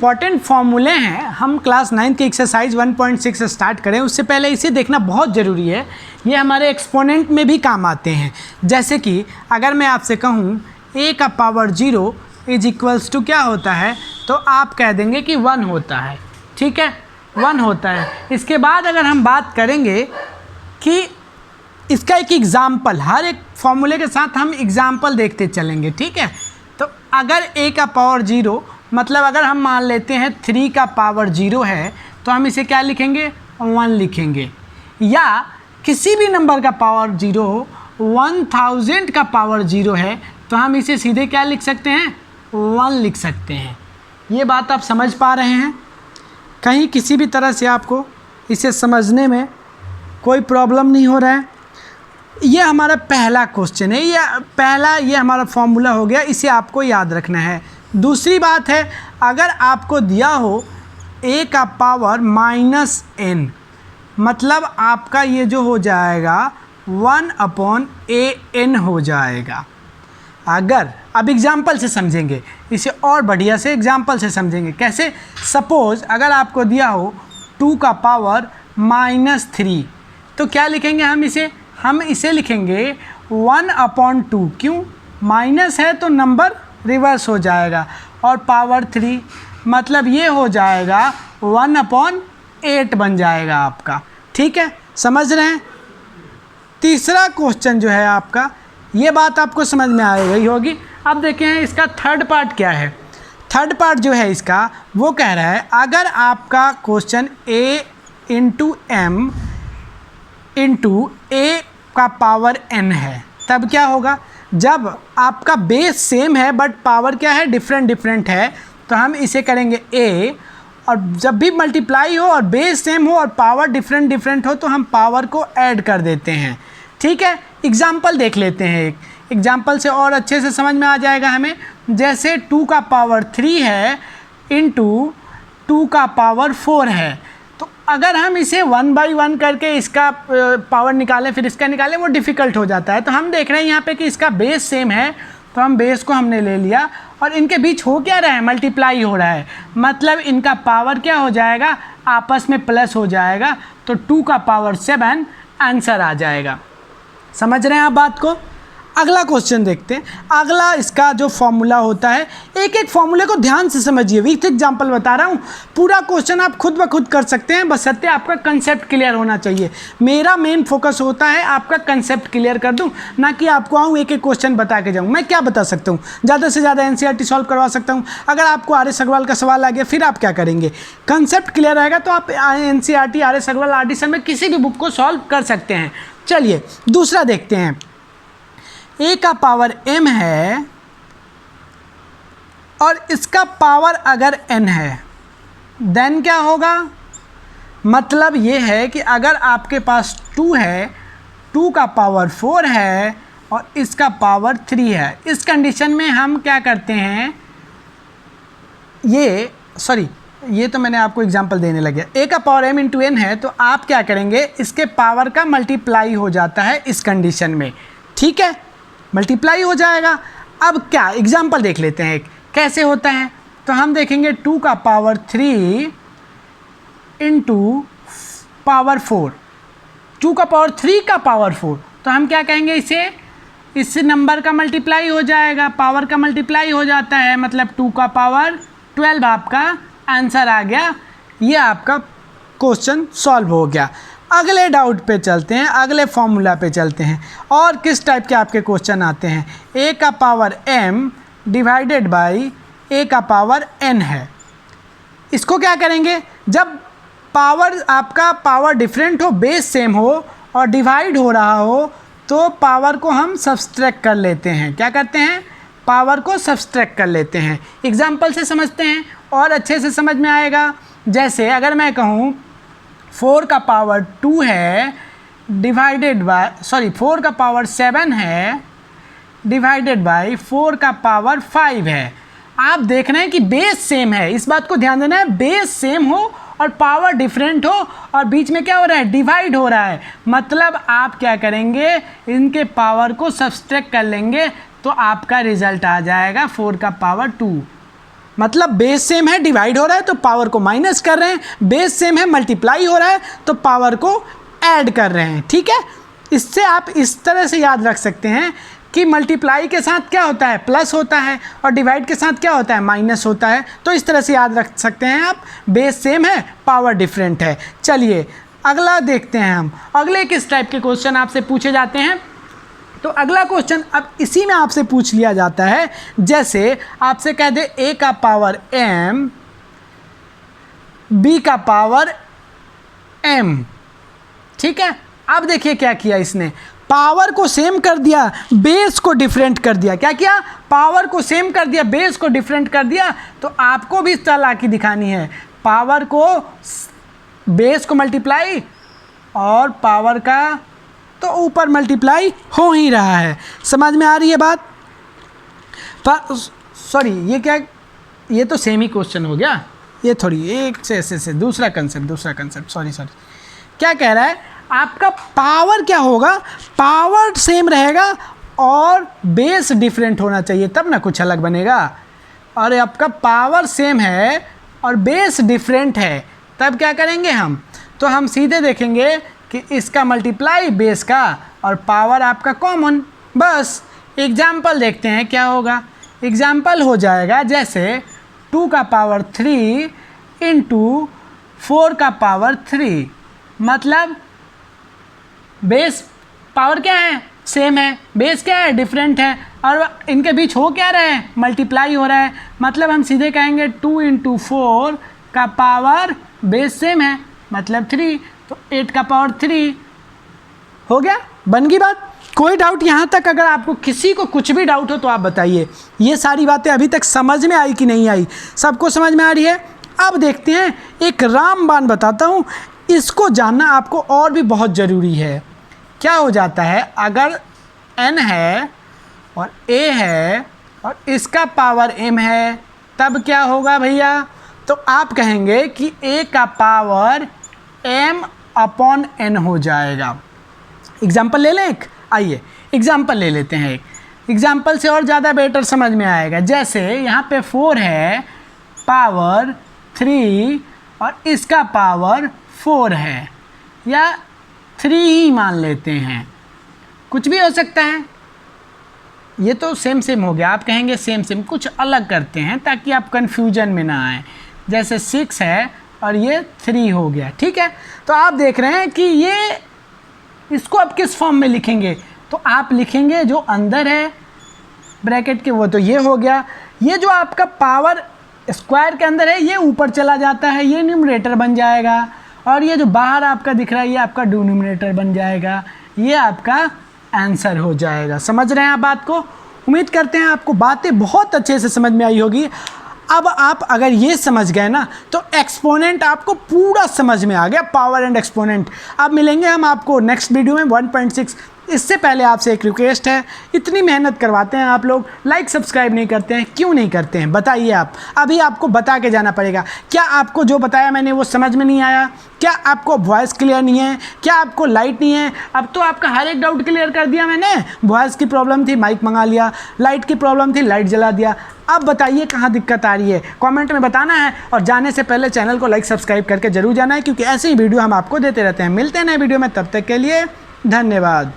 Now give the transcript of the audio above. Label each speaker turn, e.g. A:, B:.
A: Important फॉर्मूले हैं, हम क्लास 9 के एक्सरसाइज 1.6 स्टार्ट करें उससे पहले इसे देखना बहुत ज़रूरी है। ये हमारे एक्सपोनेंट में भी काम आते हैं। जैसे कि अगर मैं आपसे कहूँ a का पावर 0 इज इक्वल्स टू क्या होता है, तो आप कह देंगे कि 1 होता है। ठीक है, 1 होता है। इसके बाद अगर हम बात करेंगे कि इसका एक एग्ज़ाम्पल, हर एक फॉर्मूले के साथ हम एग्ज़ाम्पल देखते चलेंगे। ठीक है, तो अगर a का पावर 0 मतलब अगर हम मान लेते हैं 3 का पावर 0 है तो हम इसे क्या लिखेंगे, 1 लिखेंगे। या किसी भी नंबर का पावर 0 हो, 1000 का पावर 0 है तो हम इसे सीधे क्या लिख सकते हैं, 1 लिख सकते हैं। ये बात आप समझ पा रहे हैं? कहीं किसी भी तरह से आपको इसे समझने में कोई प्रॉब्लम नहीं हो रहा है? ये हमारा पहला क्वेश्चन है, ये हमारा फॉर्मूला हो गया, इसे आपको याद रखना है। दूसरी बात है, अगर आपको दिया हो a का पावर -n मतलब आपका ये जो हो जाएगा 1/an हो जाएगा। अगर अब एग्जाम्पल से समझेंगे इसे, और बढ़िया से एग्जाम्पल से समझेंगे। कैसे? सपोज़ अगर आपको दिया हो 2 का पावर -3 तो क्या लिखेंगे हम इसे लिखेंगे 1/2। क्यों? माइनस है तो नंबर रिवर्स हो जाएगा, और पावर 3 मतलब ये हो जाएगा 1/8 बन जाएगा आपका। ठीक है, समझ रहे हैं? तीसरा क्वेश्चन जो है आपका, ये बात आपको समझ में आ गई होगी। अब देखें इसका थर्ड पार्ट क्या है। थर्ड पार्ट जो है इसका वो कह रहा है, अगर आपका क्वेश्चन a × m × a का पावर n है तब क्या होगा। जब आपका बेस सेम है बट पावर क्या है, डिफरेंट है, तो हम इसे करेंगे a, और जब भी मल्टीप्लाई हो और बेस सेम हो और पावर डिफरेंट हो तो हम पावर को ऐड कर देते हैं। ठीक है, एग्जाम्पल देख लेते हैं। एक एग्जाम्पल से और अच्छे से समझ में आ जाएगा हमें। जैसे 2 का पावर 3 है × 2 का पावर 4 है, तो अगर हम इसे 1/1 करके इसका पावर निकालें फिर इसका निकालें, वो डिफ़िकल्ट हो जाता है। तो हम देख रहे हैं यहाँ पे कि इसका बेस सेम है, तो हम बेस को हमने ले लिया और इनके बीच हो क्या रहा है, मल्टीप्लाई हो रहा है, मतलब इनका पावर क्या हो जाएगा, आपस में प्लस हो जाएगा। तो 2 का पावर 7 आंसर आ जाएगा। समझ रहे हैं आप बात को? अगला क्वेश्चन देखते हैं। अगला इसका जो फॉर्मूला होता है, एक एक फॉर्मूले को ध्यान से समझिए। विथ एग्जाम्पल बता रहा हूँ, पूरा क्वेश्चन आप खुद ब खुद कर सकते हैं, बशर्ते आपका कंसेप्ट क्लियर होना चाहिए। मेरा मेन फोकस होता है आपका कंसेप्ट क्लियर कर दूँ, ना कि आपको आऊँ एक एक क्वेश्चन बता के जाऊँ। मैं क्या बता सकता हूँ, ज़्यादा से ज़्यादा NCERT सॉल्व करवा सकता हूँ। अगर आपको RS अग्रवाल का सवाल आ गया फिर आप क्या करेंगे, कंसेप्ट क्लियर रहेगा तो आप NCERT RS Agarwal RD sir में किसी भी बुक को सॉल्व कर सकते हैं। चलिए दूसरा देखते हैं। a का पावर m है और इसका पावर अगर n है, देन क्या होगा। मतलब ये है कि अगर आपके पास 2 है, 2 का पावर 4 है और इसका पावर 3 है, इस कंडीशन में हम क्या करते हैं, ये तो मैंने आपको एग्जांपल देने लगे। a का पावर m × n है तो आप क्या करेंगे, इसके पावर का मल्टीप्लाई हो जाता है इस कंडीशन में। ठीक है, मल्टीप्लाई हो जाएगा। अब क्या एग्जांपल देख लेते हैं कैसे होता है। तो हम देखेंगे 2 का पावर 3 × पावर 4, 2 का पावर 3 का पावर 4, तो हम क्या कहेंगे, इस नंबर का मल्टीप्लाई हो जाएगा, पावर का मल्टीप्लाई हो जाता है, मतलब 2 का पावर 12 आपका आंसर आ गया। ये आपका क्वेश्चन सॉल्व हो गया। अगले डाउट पे चलते हैं, अगले फॉर्मूला पे चलते हैं। और किस टाइप के आपके क्वेश्चन आते हैं, a का power m divided by a का पावर n है। इसको क्या करेंगे, जब आपका पावर डिफरेंट हो, बेस सेम हो और डिवाइड हो रहा हो तो पावर को हम सब्सट्रैक्ट कर लेते हैं। क्या करते हैं, पावर को सब्सट्रैक्ट कर लेते हैं। एग्जाम्पल से समझते हैं और अच्छे से समझ में आएगा। जैसे अगर मैं कहूँ 4 का पावर 2 है डिवाइडेड बाय 4 का पावर 7 है डिवाइडेड बाय 4 का पावर 5 है। आप देख रहे हैं कि बेस सेम है, इस बात को ध्यान देना है, बेस सेम हो और पावर डिफरेंट हो और बीच में क्या हो रहा है, डिवाइड हो रहा है। मतलब आप क्या करेंगे, इनके पावर को सब्सट्रैक्ट कर लेंगे तो आपका रिजल्ट आ जाएगा 4 का पावर 2। मतलब बेस सेम है, डिवाइड हो रहा है तो पावर को माइनस कर रहे हैं, बेस सेम है, मल्टीप्लाई हो रहा है तो पावर को ऐड कर रहे हैं। ठीक है, इससे आप इस तरह से याद रख सकते हैं कि मल्टीप्लाई के साथ क्या होता है, प्लस होता है, और डिवाइड के साथ क्या होता है, माइनस होता है। तो इस तरह से याद रख सकते हैं आप, बेस सेम है, पावर डिफरेंट है। चलिए अगला देखते हैं हम, अगले किस टाइप के क्वेश्चन आपसे पूछे जाते हैं। तो अगला क्वेश्चन अब इसी में आपसे पूछ लिया जाता है, जैसे आपसे कह दे a का पावर m, b का पावर m। ठीक है, अब देखिए क्या किया इसने, पावर को सेम कर दिया, बेस को डिफरेंट कर दिया। क्या किया, पावर को सेम कर दिया, बेस को डिफरेंट कर दिया। तो आपको भी इस तरह की दिखानी है, पावर को बेस को मल्टीप्लाई और पावर का तो ऊपर मल्टीप्लाई हो ही रहा है। समझ में आ रही है बात? सॉरी, ये क्या, ये तो सेम ही क्वेश्चन हो गया, ये थोड़ी एक से ऐसे दूसरा कंसेप्ट सॉरी क्या कह रहा है, आपका पावर क्या होगा, पावर सेम रहेगा और बेस डिफरेंट होना चाहिए, तब ना कुछ अलग बनेगा। और आपका पावर सेम है और बेस डिफरेंट है, तब क्या करेंगे हम, तो हम सीधे देखेंगे कि इसका मल्टीप्लाई बेस का और पावर आपका कॉमन। बस एग्जाम्पल देखते हैं क्या होगा। एग्जाम्पल हो जाएगा जैसे 2 का पावर 3 इंटू 4 का पावर 3, मतलब बेस पावर क्या है, सेम है, बेस क्या है, डिफरेंट है, और इनके बीच हो क्या रहा है, मल्टीप्लाई हो रहा है। मतलब हम सीधे कहेंगे 2 इंटू 4 का पावर बेस सेम है, मतलब 3, तो 8 का पावर 3 हो गया, बन गई बात। कोई डाउट यहाँ तक? अगर आपको किसी को कुछ भी डाउट हो तो आप बताइए। ये सारी बातें अभी तक समझ में आई कि नहीं आई? सबको समझ में आ रही है? अब देखते हैं, एक रामबाण बताता हूँ, इसको जानना आपको और भी बहुत ज़रूरी है। क्या हो जाता है, अगर n है और a है और इसका पावर m है, तब क्या होगा भैया, तो आप कहेंगे कि a का पावर m अपॉन n हो जाएगा। एग्जाम्पल ले लें एक, आइए एग्जाम्पल ले लेते हैं एक। एग्जाम्पल से और ज़्यादा बेटर समझ में आएगा। जैसे यहाँ पे 4 है, पावर 3 और इसका पावर 4 है, या 3 ही मान लेते हैं, कुछ भी हो सकता है। ये तो सेम हो गया, आप कहेंगे सेम, कुछ अलग करते हैं ताकि आप कन्फ्यूजन में ना आए। जैसे 6 है और ये 3 हो गया, ठीक है। तो आप देख रहे हैं कि ये, इसको आप किस फॉर्म में लिखेंगे, तो आप लिखेंगे जो अंदर है ब्रैकेट के, वो तो ये हो गया। ये जो आपका पावर स्क्वायर के अंदर है ये ऊपर चला जाता है, ये न्यूमरेटर बन जाएगा, और ये जो बाहर आपका दिख रहा है ये आपका डिनोमिनेटर बन जाएगा। ये आपका आंसर हो जाएगा। समझ रहे हैं आप बात को? उम्मीद करते हैं आपको बातें बहुत अच्छे से समझ में आई होगी। अब आप अगर ये समझ गए ना, तो एक्सपोनेंट आपको पूरा समझ में आ गया, पावर एंड एक्सपोनेंट। अब मिलेंगे हम आपको नेक्स्ट वीडियो में 1.6। इससे पहले आपसे एक रिक्वेस्ट है, इतनी मेहनत करवाते हैं आप लोग, लाइक सब्सक्राइब नहीं करते हैं, क्यों नहीं करते हैं बताइए आप? अभी आपको बता के जाना पड़ेगा। क्या आपको जो बताया मैंने वो समझ में नहीं आया? क्या आपको वॉइस क्लियर नहीं है? क्या आपको लाइट नहीं है? अब तो आपका हर एक डाउट क्लियर कर दिया मैंने। वॉइस की प्रॉब्लम थी, माइक मंगा लिया। लाइट की प्रॉब्लम थी, लाइट जला दिया। अब बताइए कहाँ दिक्कत आ रही है, कमेंट में बताना है। और जाने से पहले चैनल को लाइक सब्सक्राइब करके जरूर जाना है, क्योंकि ऐसे ही वीडियो हम आपको देते रहते हैं। मिलते हैं नए वीडियो में, तब तक के लिए धन्यवाद।